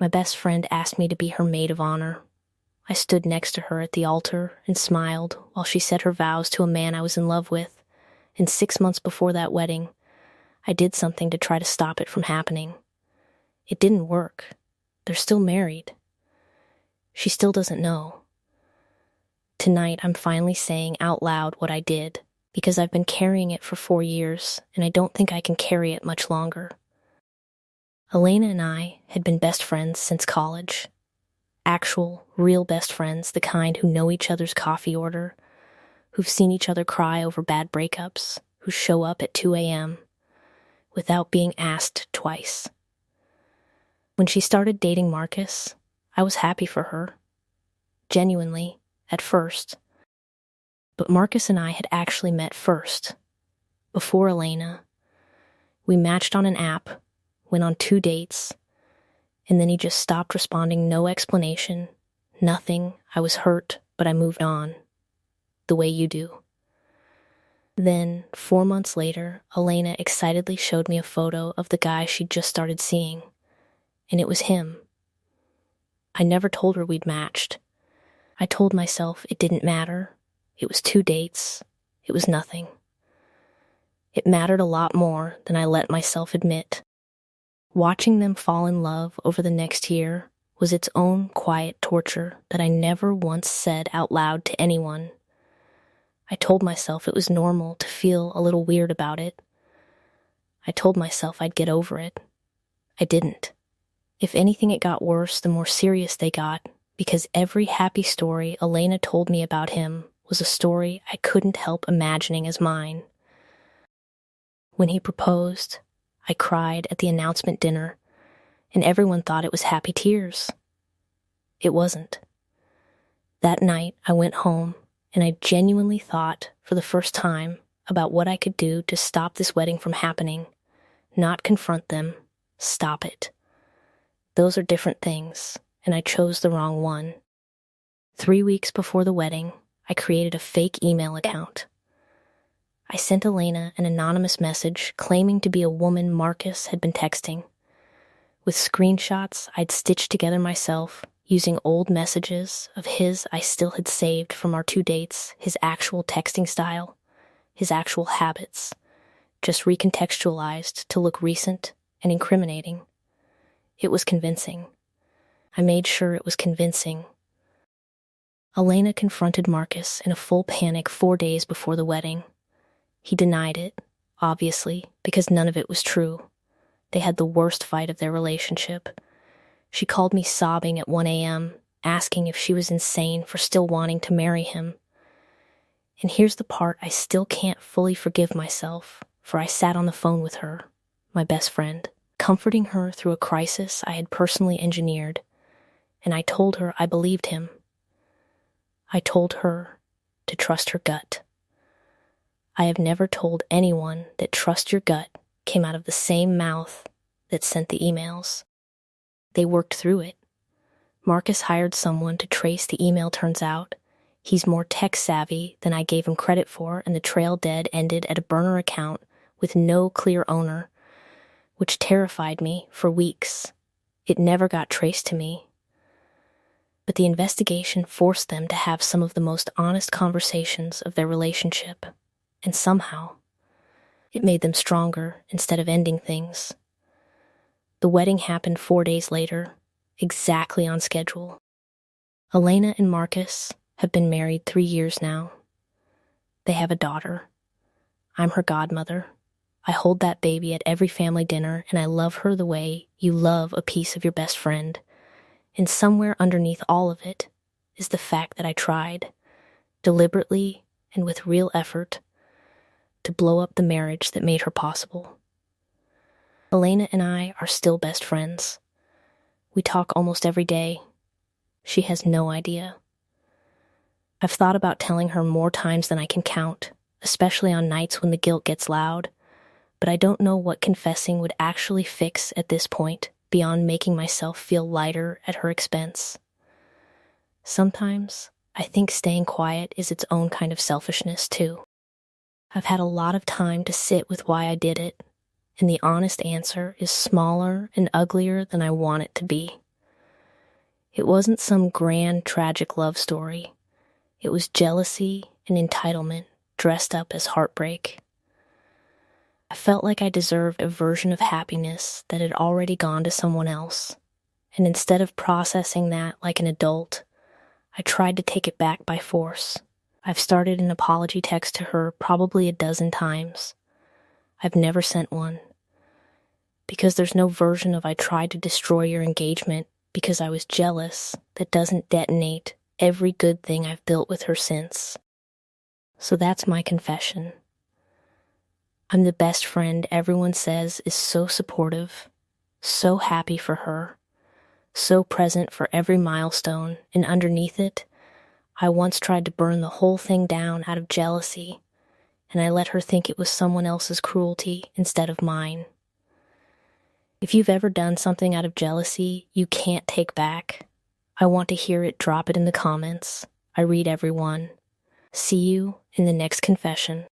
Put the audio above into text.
My best friend asked me to be her maid of honor. I stood next to her at the altar and smiled while she said her vows to a man I was in love with, and 6 months before that wedding, I did something to try to stop it from happening. It didn't work. They're still married. She still doesn't know. Tonight, I'm finally saying out loud what I did, because I've been carrying it for 4 years, and I don't think I can carry it much longer. Elena and I had been best friends since college. Actual, real best friends, the kind who know each other's coffee order, who've seen each other cry over bad breakups, who show up at 2 a.m. without being asked twice. When she started dating Marcus, I was happy for her. Genuinely, at first. But Marcus and I had actually met first. Before Elena. We matched on an app, went on 2 dates, and then he just stopped responding, no explanation, nothing. I was hurt, but I moved on. The way you do. Then, 4 months later, Elena excitedly showed me a photo of the guy she'd just started seeing, and it was him. I never told her we'd matched. I told myself it didn't matter. It was 2 dates. It was nothing. It mattered a lot more than I let myself admit. Watching them fall in love over the next year was its own quiet torture that I never once said out loud to anyone. I told myself it was normal to feel a little weird about it. I told myself I'd get over it. I didn't. If anything, it got worse the more serious they got, because every happy story Elena told me about him was a story I couldn't help imagining as mine. When he proposed, I cried at the announcement dinner, and everyone thought it was happy tears. It wasn't. That night, I went home, and I genuinely thought, for the first time, about what I could do to stop this wedding from happening. Not confront them, stop it. Those are different things, and I chose the wrong one. 3 weeks before the wedding, I created a fake email account. I sent Elena an anonymous message claiming to be a woman Marcus had been texting. With screenshots I'd stitched together myself, using old messages of his I still had saved from our 2 dates, his actual texting style, his actual habits, just recontextualized to look recent and incriminating. It was convincing. I made sure it was convincing. Elena confronted Marcus in a full panic 4 days before the wedding. He denied it, obviously, because none of it was true. They had the worst fight of their relationship. She called me sobbing at 1 a.m., asking if she was insane for still wanting to marry him. And here's the part I still can't fully forgive myself, for I sat on the phone with her, my best friend, comforting her through a crisis I had personally engineered, and I told her I believed him. I told her to trust her gut. I have never told anyone that trust your gut came out of the same mouth that sent the emails. They worked through it. Marcus hired someone to trace the email, turns out. He's more tech-savvy than I gave him credit for, and the trail dead ended at a burner account with no clear owner, which terrified me for weeks. It never got traced to me. But the investigation forced them to have some of the most honest conversations of their relationship, and somehow, it made them stronger instead of ending things. The wedding happened 4 days later, exactly on schedule. Elena and Marcus have been married 3 years now. They have a daughter. I'm her godmother. I hold that baby at every family dinner, and I love her the way you love a piece of your best friend. And somewhere underneath all of it is the fact that I tried, deliberately and with real effort, to blow up the marriage that made her possible. Elena and I are still best friends. We talk almost every day. She has no idea. I've thought about telling her more times than I can count, especially on nights when the guilt gets loud, but I don't know what confessing would actually fix at this point, beyond making myself feel lighter at her expense. Sometimes, I think staying quiet is its own kind of selfishness, too. I've had a lot of time to sit with why I did it, and the honest answer is smaller and uglier than I want it to be. It wasn't some grand, tragic love story. It was jealousy and entitlement dressed up as heartbreak. I felt like I deserved a version of happiness that had already gone to someone else, and instead of processing that like an adult, I tried to take it back by force. I've started an apology text to her probably a dozen times. I've never sent one. Because there's no version of "I tried to destroy your engagement because I was jealous" that doesn't detonate every good thing I've built with her since. So that's my confession. I'm the best friend everyone says is so supportive, so happy for her, so present for every milestone, and underneath it, I once tried to burn the whole thing down out of jealousy, and I let her think it was someone else's cruelty instead of mine. If you've ever done something out of jealousy you can't take back, I want to hear it. Drop it in the comments. I read every one. See you in the next confession.